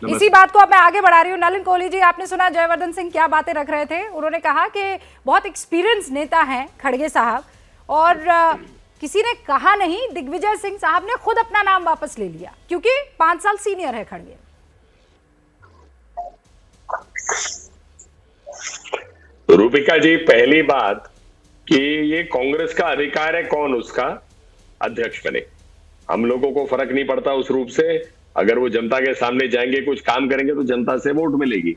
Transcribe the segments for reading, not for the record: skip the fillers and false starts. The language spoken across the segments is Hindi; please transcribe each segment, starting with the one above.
इसी बात को अब मैं आगे बढ़ा रही हूँ। नलिन कोहली जी, आपने सुना जयवर्धन सिंह क्या बातें रख रहे थे। उन्होंने कहा कि बहुत एक्सपीरियंस नेता हैं खड़गे साहब, और किसी ने कहा नहीं, दिग्विजय सिंह साहब ने खुद अपना नाम वापस ले लिया क्योंकि 5 साल सीनियर है खड़गे। रूपिका जी, पहली बात कि ये कांग्रेस का अधिकार है कौन उसका अध्यक्ष बने। हम लोगों को फर्क नहीं पड़ता उस रूप से। अगर वो जनता के सामने जाएंगे, कुछ काम करेंगे तो जनता से वोट मिलेगी।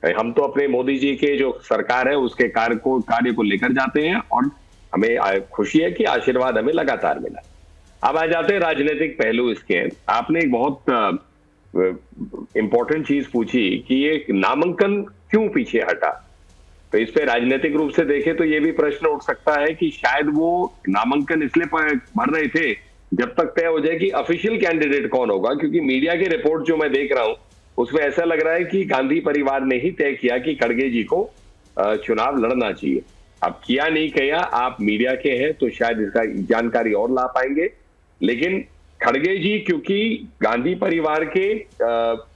हम तो अपने मोदी जी के जो सरकार है उसके कार्य को लेकर जाते हैं, और हमें खुशी है कि आशीर्वाद हमें लगातार मिला। अब आ जाते हैं राजनीतिक पहलू इसके। आपने एक बहुत इंपॉर्टेंट चीज पूछी कि ये नामांकन क्यों पीछे हटा। तो इस पे राजनीतिक रूप से देखें तो ये भी प्रश्न उठ सकता है कि शायद वो नामांकन इसलिए भर रहे थे जब तक तय हो जाए कि ऑफिशियल कैंडिडेट कौन होगा, क्योंकि मीडिया की रिपोर्ट जो मैं देख रहा हूं उसमें ऐसा लग रहा है कि गांधी परिवार ने ही तय किया कि खड़गे जी को चुनाव लड़ना चाहिए। अब किया नहीं किया, आप मीडिया के हैं तो शायद इसका जानकारी और ला पाएंगे। लेकिन खड़गे जी क्योंकि गांधी परिवार के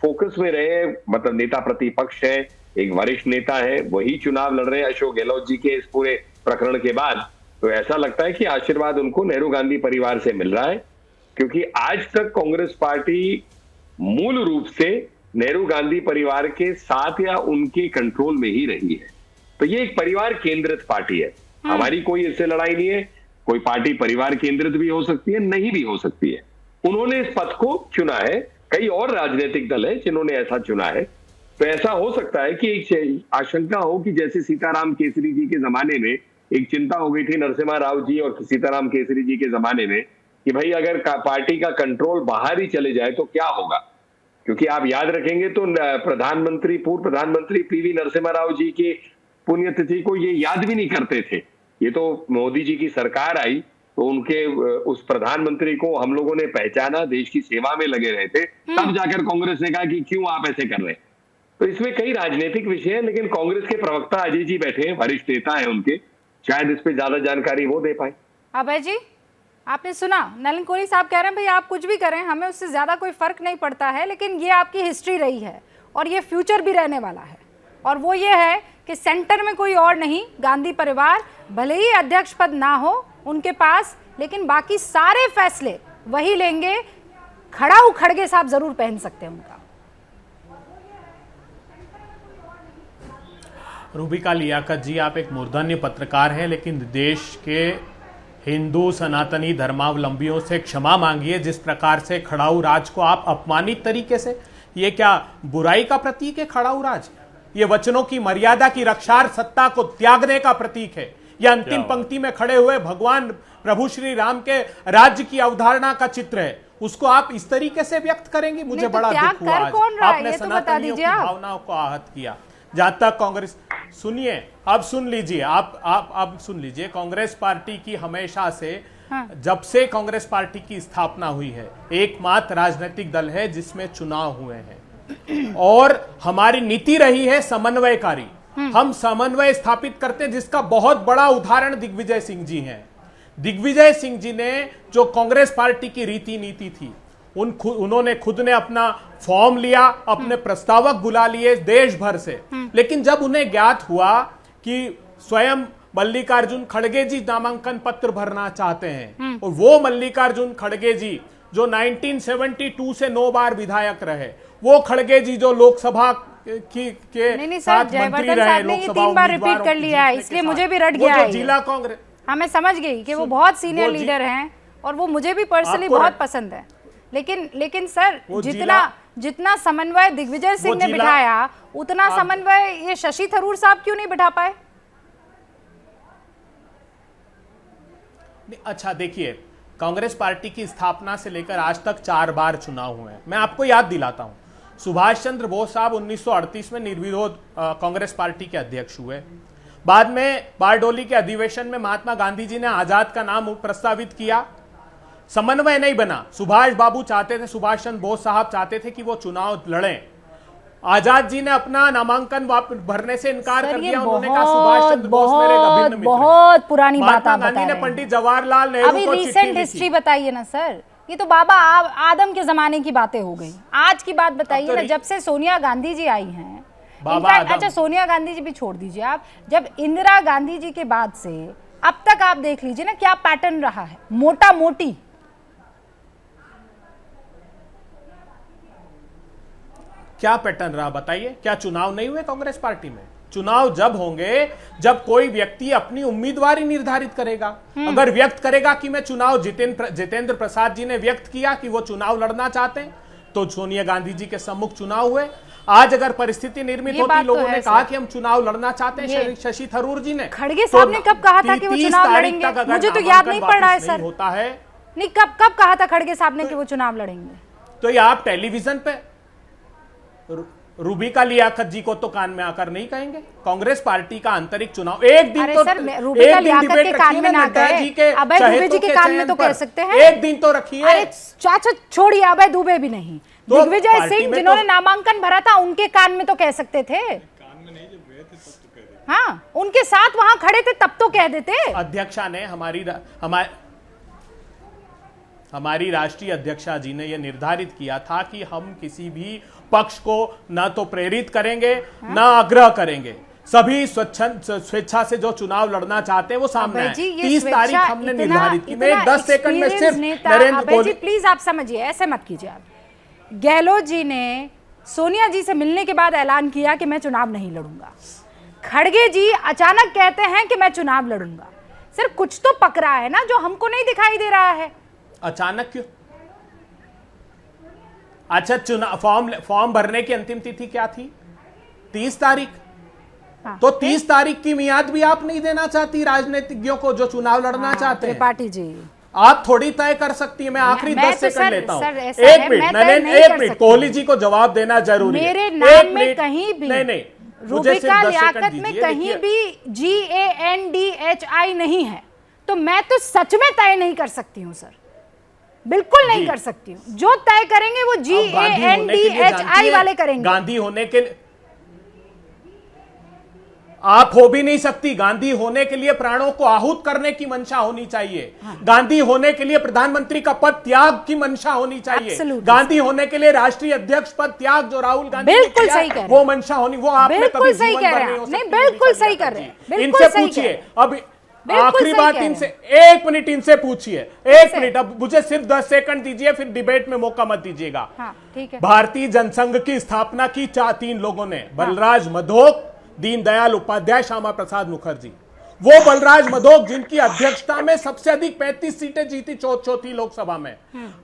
फोकस में रहे, मतलब नेता प्रतिपक्ष है, एक वरिष्ठ नेता है, वही चुनाव लड़ रहे हैं अशोक गहलोत जी के इस पूरे प्रकरण के बाद, तो ऐसा लगता है कि आशीर्वाद उनको नेहरू गांधी परिवार से मिल रहा है। क्योंकि आज तक कांग्रेस पार्टी मूल रूप से नेहरू गांधी परिवार के साथ या उनके कंट्रोल में ही रही है। तो ये एक परिवार केंद्रित पार्टी है। हमारी कोई इससे लड़ाई नहीं है। कोई पार्टी परिवार केंद्रित भी हो सकती है, नहीं भी हो सकती है। उन्होंने इस पथ को चुना है। कई और राजनीतिक दल है जिन्होंने ऐसा चुना है। तो ऐसा हो सकता है कि एक आशंका हो कि जैसे सीताराम केसरी जी के जमाने में एक चिंता हो गई थी नरसिम्हा राव जी और सीताराम केसरी जी के जमाने में कि भाई अगर पार्टी का कंट्रोल बाहर ही चले जाए तो क्या होगा। क्योंकि आप याद रखेंगे तो पूर्व प्रधानमंत्री पीवी नरसिम्हा राव जी के पुण्यतिथि को ये याद भी नहीं करते थे। ये तो मोदी जी की सरकार आई तो उनके उस प्रधानमंत्री को हम लोगों ने पहचाना, देश की सेवा में लगे रहे थे, तब जाकर कांग्रेस ने कहा कि क्यों आप ऐसे कर रहे हैं। तो इसमें कई राजनीतिक विषय है, लेकिन कांग्रेस के प्रवक्ता अजय जी बैठे हैं, वरिष्ठ नेता है उनके, शायद इस पे ज्यादा जानकारी वो दे पाए। अभय जी, आपने सुना नलिन कोहली साहब कह रहे हैं भाई आप कुछ भी करें, हमें उससे ज्यादा कोई फर्क नहीं पड़ता है, लेकिन ये आपकी हिस्ट्री रही है और ये फ्यूचर भी रहने वाला है। और वो ये है कि सेंटर में कोई और नहीं, गांधी परिवार, भले ही अध्यक्ष पद ना हो उनके पास, लेकिन बाकी सारे फैसले वही लेंगे। खड़ा खड़गे साहब जरूर पहन सकते हैं उनका। रूबिका लियाकत जी, आप एक मूर्धन्य पत्रकार हैं, लेकिन देश के हिंदू सनातनी धर्मावलंबियों से क्षमा मांगिए जिस प्रकार से खड़ाऊ राज को आप अपमानित तरीके से, ये क्या बुराई का प्रतीक है खड़ाऊ राज? ये वचनों की मर्यादा की रक्षा, सत्ता को त्यागने का प्रतीक है। यह अंतिम पंक्ति में खड़े हुए भगवान प्रभु श्री राम के राज्य की अवधारणा का चित्र है, उसको आप इस तरीके से व्यक्त करेंगे? मुझे बड़ा दुख हुआ आज आपने सनातनियों की भावनाओं को आहत किया। जहां तक कांग्रेस, सुनिए, अब सुन लीजिए, आप सुन लीजिए। कांग्रेस पार्टी की हमेशा से, जब से कांग्रेस पार्टी की स्थापना हुई है, एकमात्र राजनीतिक दल है जिसमें चुनाव हुए हैं, और हमारी नीति रही है समन्वयकारी। हम समन्वय स्थापित करते हैं, जिसका बहुत बड़ा उदाहरण दिग्विजय सिंह जी हैं। दिग्विजय सिंह जी ने जो कांग्रेस पार्टी की रीति नीति थी, उन्होंने खुद ने अपना फॉर्म लिया, अपने प्रस्तावक बुला लिए देश भर से, लेकिन जब उन्हें ज्ञात हुआ कि स्वयं मल्लिकार्जुन खड़गे जी नामांकन पत्र भरना चाहते हैं, और वो मल्लिकार्जुन खड़गे जी जो 1972 से 9 बार विधायक रहे, वो खड़गे जी जो लोकसभा के साथ मंत्री रहे, लोकसभा 3 बार रिपीट कर लिया है, इसलिए मुझे भी रट गया है जिला कांग्रेस। हाँ, मैं समझ गई कि वो बहुत सीनियर लीडर हैं और वो मुझे भी पर्सनली बहुत पसंद है, लेकिन सर जितना समन्वय दिग्विजय सिंह ने बिठाया, उतना समन्वय ये शशि थरूर साहब क्यों नहीं बिठा पाए? अच्छा देखिए, कांग्रेस पार्टी की स्थापना से लेकर आज तक 4 बार चुनाव हुए हैं। मैं आपको याद दिलाता हूं, सुभाष चंद्र बोस साहब 1938 में निर्विरोध कांग्रेस पार्टी के अध्यक्ष हुए। बाद में बारडोली के अधिवेशन में महात्मा गांधी जी ने आजाद का नाम प्रस्तावित किया, समन्वय नहीं बना। सुभाष बाबू चाहते थे, सुभाष चंद्र बोस साहब चाहते थे कि वो चुनाव लड़ें, आजाद जी ने अपना नामांकन भरने से इनकार कर दिया। उन्होंने कहा सुभाष चंद्र बोस मेरे अभिन्न मित्र हैं। बहुत पुरानी बात आप बता रहे हैं। गांधी ने पंडित जवाहरलाल नेहरू को रिसेंट हिस्ट्री बताइए ना सर, ये तो बाबा आदम के जमाने की बातें हो गई। आज की बात बताइए ना, जब से सोनिया गांधी जी आई हैं, अच्छा सोनिया गांधी जी भी छोड़ दीजिए आप, जब इंदिरा गांधी जी के बाद से अब तक आप देख लीजिए ना क्या पैटर्न रहा है, मोटा मोटी। क्या पैटर्न रहा बताइए? क्या चुनाव नहीं हुए कांग्रेस पार्टी में? चुनाव जब होंगे जब कोई व्यक्ति अपनी उम्मीदवारी निर्धारित करेगा। अगर व्यक्त करेगा कि मैं चुनाव, जितेंद्र प्रसाद जी ने व्यक्त किया कि वो चुनाव लड़ना चाहते हैं, तो सोनिया गांधी जी के सम्मुख चुनाव हुए। आज अगर परिस्थिति निर्मित होती, लोगों ने कहा कि हम चुनाव लड़ना चाहते हैं, शशि थरूर जी ने, खड़गे साहब ने कब कहा था कि वो चुनाव लड़ेंगे? मुझे तो याद नहीं पड़ रहा है सर। होता है नहीं, कब कहा था खड़गे साहब ने कि वो चुनाव लड़ेंगे? तो ये आप टेलीविजन पे रूबिका लियाकत जी को तो कान में आकर नहीं कहेंगे? कांग्रेस पार्टी का आंतरिक चुनाव एक दिन तो रूबिका लियाकत के कान में ना कहे, अभय दुबे जी के कान में तो कह सकते हैं। एक दिन तो रखिए। अरे चाचा छोड़िए, अभय दुबे भी नहीं, दिग्विजय सिंह जिन्होंने नामांकन भरा था उनके कान में तो कह सकते थे। हाँ, उनके साथ वहां खड़े थे तब तो कह देते। अध्यक्षा ने हमारी राष्ट्रीय अध्यक्षा जी ने यह निर्धारित किया था कि हम किसी भी पक्ष को न तो प्रेरित करेंगे न आग्रह करेंगे, सभी स्वेच्छा से जो चुनाव लड़ना चाहते हैं वो सामने आए। 30 तारीख हमने निर्धारित की। मैं 10 सेकंड में सिर्फ नरेंद्र मोदी, प्लीज आप समझिए, ऐसे मत कीजिए आप। गहलोत जी ने सोनिया जी से मिलने के बाद ऐलान किया कि मैं चुनाव नहीं लड़ूंगा। खड़गे जी अचानक कहते हैं कि मैं चुनाव लड़ूंगा। सिर्फ कुछ तो पक रहा है ना जो हमको नहीं दिखाई दे रहा है। अचानक क्यों? अच्छा, चुनाव फॉर्म भरने की अंतिम तिथि क्या थी? 30 तारीख। तो 30 तारीख की मियाद भी आप नहीं देना चाहती राजनीतिज्ञों को जो चुनाव लड़ना चाहते हैं? त्रिपाठी जी, आप थोड़ी तय कर सकती है। मैं आखिरी 10 सेकंड लेता हूं। एक मिनट नरेंद्र, एक मिनट, कोहली जी को जवाब देना जरूरी है। मेरे नाम में कहीं भी नहीं, रूबिका लियाकत में कहीं भी GANDHI नहीं है, तो मैं तो सच में तय नहीं कर सकती हूँ सर, बिल्कुल नहीं कर सकती हूँ। जो तय करेंगे वो GANDHI वाले करेंगे। गांधी होने के लिए आप हो भी नहीं सकती। गांधी होने के लिए प्राणों को आहूत करने की मंशा होनी चाहिए। गांधी होने के लिए प्रधानमंत्री का पद त्याग की मंशा होनी चाहिए। गांधी होने के लिए राष्ट्रीय अध्यक्ष पद त्याग जो राहुल गांधी बिल्कुल सही कह रहे हैं, वो मंशा होनी, वो आप बिल्कुल सही कह रहे हैं। नहीं, बिल्कुल सही कर रहे हैं। इनसे पूछिए। अब आखिरी बात इनसे, 1 मिनट इनसे पूछिए, 1 मिनट। अब मुझे सिर्फ 10 सेकंड दीजिए, फिर डिबेट में मौका मत दीजिएगा। ठीक है। भारतीय जनसंघ की स्थापना की 3 लोगों ने, बलराज मधोक, दीनदयाल उपाध्याय, श्यामा प्रसाद मुखर्जी। वो बलराज मधोक जिनकी अध्यक्षता में सबसे अधिक 35 सीटें जीती चौथी लोकसभा में,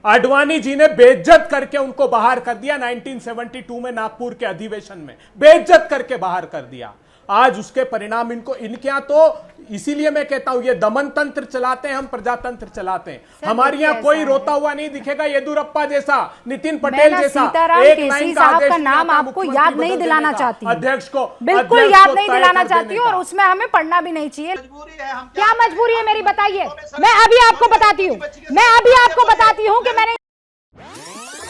आडवाणी जी ने बेइज्जत करके उनको बाहर कर दिया 1972 में नागपुर के अधिवेशन में, बेइज्जत करके बाहर कर दिया। आज उसके परिणाम इनके यहाँ तो, इसीलिए मैं कहता हूं ये दमन तंत्र चलाते हैं, हम प्रजातंत्र चलाते हैं। हमारे यहाँ कोई रोता हुआ नहीं दिखेगा, येदुरप्पा जैसा, नितिन पटेल जैसा। एक लाइन का नाम आपको याद नहीं दिलाना चाहती, अध्यक्ष को बिल्कुल याद नहीं दिलाना चाहती हूँ, और उसमें हमें पढ़ना भी नहीं चाहिए। क्या मजबूरी है मेरी, बताइए। मैं अभी आपको बताती हूँ कि मैंने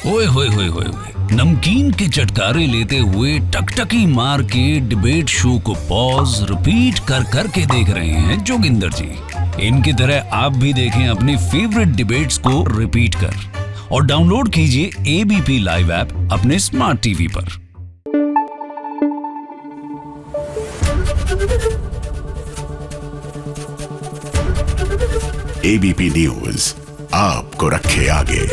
ओए होए होए होए नमकीन के चटकारे लेते हुए टकटकी मार के डिबेट शो को पॉज रिपीट कर करके देख रहे हैं जोगिंदर जी। इनकी तरह आप भी देखें अपनी फेवरेट डिबेट्स को रिपीट कर, और डाउनलोड कीजिए ABP लाइव ऐप अपने स्मार्ट टीवी पर। ABP न्यूज आपको रखे आगे।